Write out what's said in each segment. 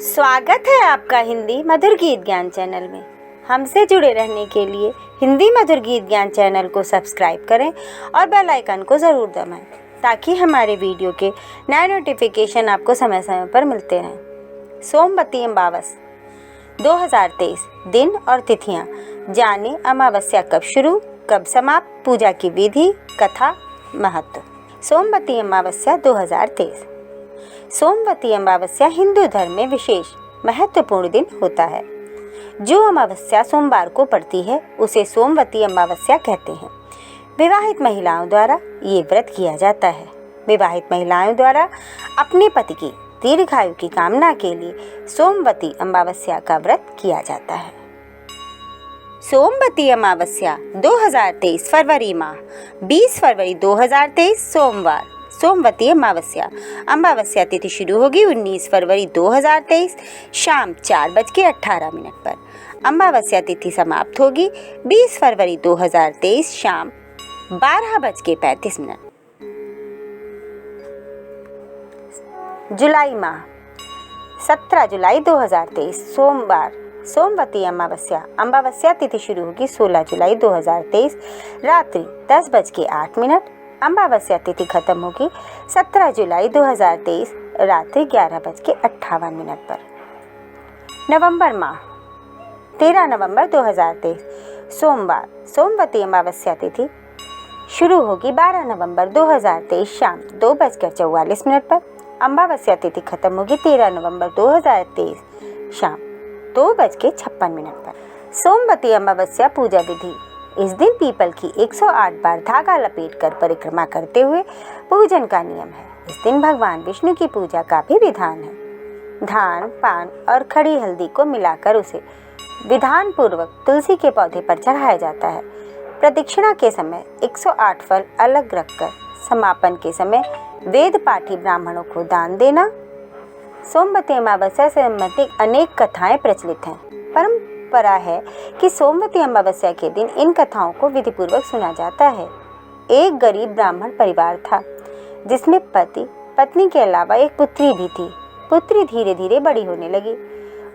स्वागत है आपका हिंदी मधुर गीत ज्ञान चैनल में। हमसे जुड़े रहने के लिए हिंदी मधुर गीत ज्ञान चैनल को सब्सक्राइब करें और बेल आइकन को ज़रूर दबाएं ताकि हमारे वीडियो के नए नोटिफिकेशन आपको समय समय पर मिलते रहें। सोमवती अमावस 2023 दिन और तिथियां जाने। अमावस्या कब शुरू कब समाप्त, पूजा की विधि, कथा, महत्व। सोमवती अमावस्या 2023। सोमवती अमावस्या हिंदू धर्म में विशेष महत्वपूर्ण दिन होता है। जो अमावस्या सोमवार को पड़ती है उसे सोमवती अमावस्या कहते हैं। विवाहित महिलाओं द्वारा ये व्रत किया जाता है। विवाहित महिलाओं द्वारा अपने पति की दीर्घायु की कामना के लिए सोमवती अमावस्या का व्रत किया जाता है। सोमवती अमावस्या 2023 फरवरी माह 20 फरवरी 2023 सोमवार। सोमवती अमावस्या। अमावस्या तिथि शुरू होगी 19 फरवरी 2023 शाम 4:18 पर। अमावस्या तिथि समाप्त होगी 20 फरवरी 2023 शाम 12:35। जुलाई माह 17 जुलाई 2023 सोमवार। सोमवती अमावस्या। अमावस्या तिथि शुरू होगी 16 जुलाई 2023 रात्रि 10:08। अमावस्या तिथि खत्म होगी 17 जुलाई 2023 रात्रि 11:58 पर। नवंबर माह 13 नवंबर 2023 सोमवार। सोमवती अमावस्या तिथि शुरू होगी 12 नवंबर 2023 शाम 2:44 पर। अमावस्या तिथि खत्म होगी 13 नवंबर 2023 शाम 2:56 पर। सोमवती अमावस्या पूजा विधि। इस दिन पीपल की 108 बार धागा लपेटकर परिक्रमा करते हुए पूजन का नियम है। इस दिन भगवान विष्णु की पूजा का भी विधान है। धान, पान और खड़ी हल्दी को मिलाकर उसे विधान पूर्वक तुलसी के पौधे पर चढ़ाया जाता है। प्रदक्षिणा के समय 108 फल अलग रखकर समापन के समय वेद पाठी ब्राह्मणों को दान देना। सोमवती अमावस्या से संबंधित अनेक कथाएं प्रचलित हैं। परंपरा है कि सोमवती अमावस्या के दिन इन कथाओं को विधिपूर्वक सुना जाता है। एक गरीब ब्राह्मण परिवार था जिसमें पति पत्नी के अलावा एक पुत्री भी थी। पुत्री धीरे धीरे बड़ी होने लगी।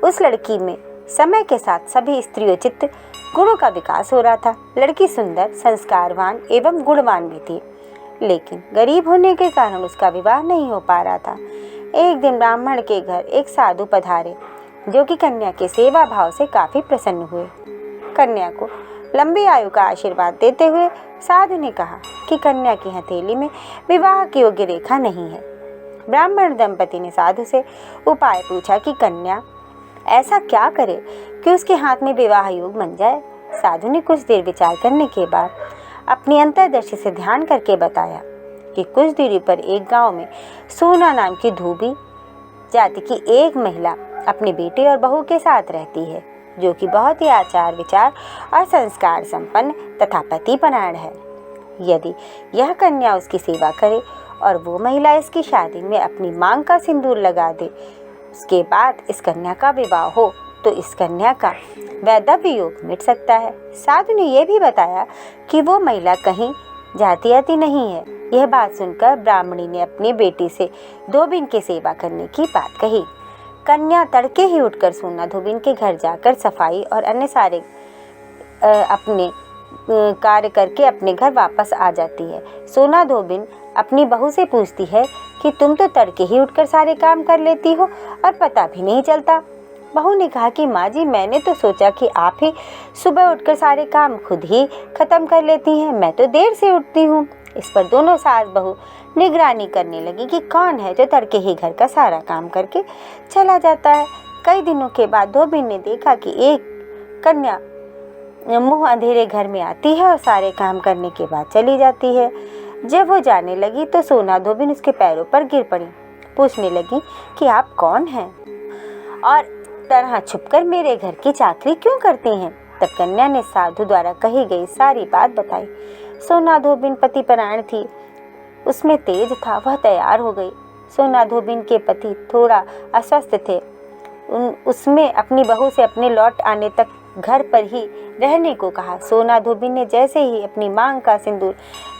उस लड़की में समय के साथ सभी स्त्रियोचित गुणों का विकास हो रहा था। लड़की सुंदर, संस्कारवान एवं गुणवान भी थी, लेकिन गरीब होने के कारण उसका विवाह नहीं हो पा रहा था। एक दिन ब्राह्मण के घर एक साधु पधारे जो कि कन्या के सेवा भाव से काफी प्रसन्न हुए। कन्या को लंबी आयु का आशीर्वाद देते हुए साधु ने कहा कि कन्या की हथेली में विवाह की योग्य रेखा नहीं है। ब्राह्मण दंपति ने साधु से उपाय पूछा कि कन्या ऐसा क्या करे कि उसके हाथ में विवाह योग बन जाए। साधु ने कुछ देर विचार करने के बाद अपनी अंतर्दृष्टि से ध्यान करके बताया कि कुछ दूरी पर एक गांव में सोना नाम की धोबी जाति की एक महिला अपने बेटे और बहू के साथ रहती है, जो कि बहुत ही आचार विचार और संस्कार संपन्न तथा पतिपरायण है। यदि यह कन्या उसकी सेवा करे और वो महिला इसकी शादी में अपनी मांग का सिंदूर लगा दे, उसके बाद इस कन्या का विवाह हो तो इस कन्या का वैधव्य योग मिट सकता है। साधु ने यह भी बताया कि वो महिला कहीं जाति नहीं है। यह बात सुनकर ब्राह्मणी ने अपनी बेटी से धोबिन की सेवा करने की बात कही। कन्या तड़के ही उठकर सोना धोबिन के घर जाकर सफाई और अन्य सारे अपने कार्य करके अपने घर वापस आ जाती है। सोना धोबिन अपनी बहू से पूछती है कि तुम तो तड़के ही उठकर सारे काम कर लेती हो और पता भी नहीं चलता। बहू ने कहा कि माँ जी, मैंने तो सोचा कि आप ही सुबह उठकर सारे काम खुद ही खत्म कर लेती हैं, मैं तो देर से उठती हूँ। इस पर दोनों सास बहू निगरानी करने लगी कि कौन है जो तड़के ही घर का सारा काम करके चला जाता है। कई दिनों के बाद धोबिन ने देखा कि एक कन्या मुंह अंधेरे घर में आती है और सारे काम करने के बाद चली जाती है। जब वो जाने लगी तो सोना धोबिन उसके पैरों पर गिर पड़ी। पूछने लगी कि आप कौन हैं और तरह छुपकर मेरे घर की चाकरी क्यों करती हैं। तब कन्या ने साधु द्वारा कही गई सारी बात बताई। सोना धोबिन पतिपरायण थी, उसमें तेज था, वह तैयार हो गई। सोना धोबिन के पति थोड़ा अस्वस्थ थे। उसमें अपनी बहू से अपने लौट आने तक घर पर ही रहने को कहा। सोना धोबिन ने जैसे ही अपनी मांग का सिंदूर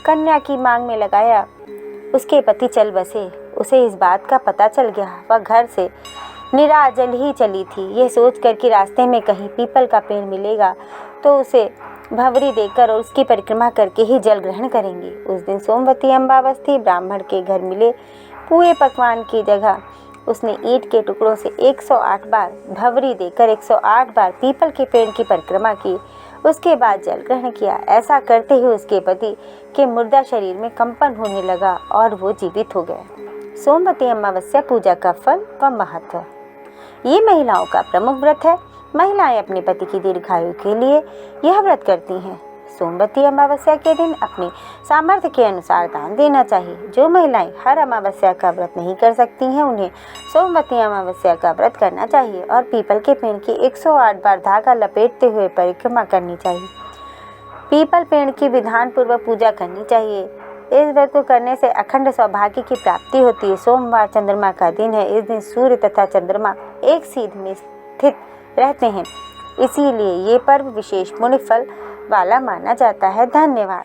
कन्या की मांग में लगाया, उसके पति चल बसे। उसे इस बात का पता चल गया। वह घर से निराजल ही चली थी। यह सोचकर कि रास्ते में कहीं पीपल का पेड़ मिलेगा तो उसे भंवरी देकर और उसकी परिक्रमा करके ही जल ग्रहण करेंगी। उस दिन सोमवती अमावस थी। ब्राह्मण के घर मिले पूरे पकवान की जगह उसने ईंट के टुकड़ों से 108 बार भंवरी देकर 108 बार पीपल के पेड़ की परिक्रमा की। उसके बाद जल ग्रहण किया। ऐसा करते ही उसके पति के मुर्दा शरीर में कंपन होने लगा और वो जीवित हो गए। सोमवती अमावस्या पूजा का फल व महत्व। ये महिलाओं का प्रमुख व्रत है। महिलाएं अपने पति की दीर्घायु के लिए यह व्रत करती हैं। सोमवती अमावस्या के दिन अपने सामर्थ्य के अनुसार दान देना चाहिए। जो महिलाएं हर अमावस्या का व्रत नहीं कर सकती हैं उन्हें सोमवती अमावस्या का व्रत करना चाहिए और पीपल के पेड़ की 108 बार धागा लपेटते हुए परिक्रमा करनी चाहिए। पीपल पेड़ की विधान पूर्वक पूजा करनी चाहिए। इस व्रत को करने से अखंड सौभाग्य की प्राप्ति होती है। सोमवार चंद्रमा का दिन है। इस दिन सूर्य तथा चंद्रमा एक सीध में स्थित रहते हैं, इसीलिए ये पर्व विशेष पुण्य फल वाला माना जाता है। धन्यवाद।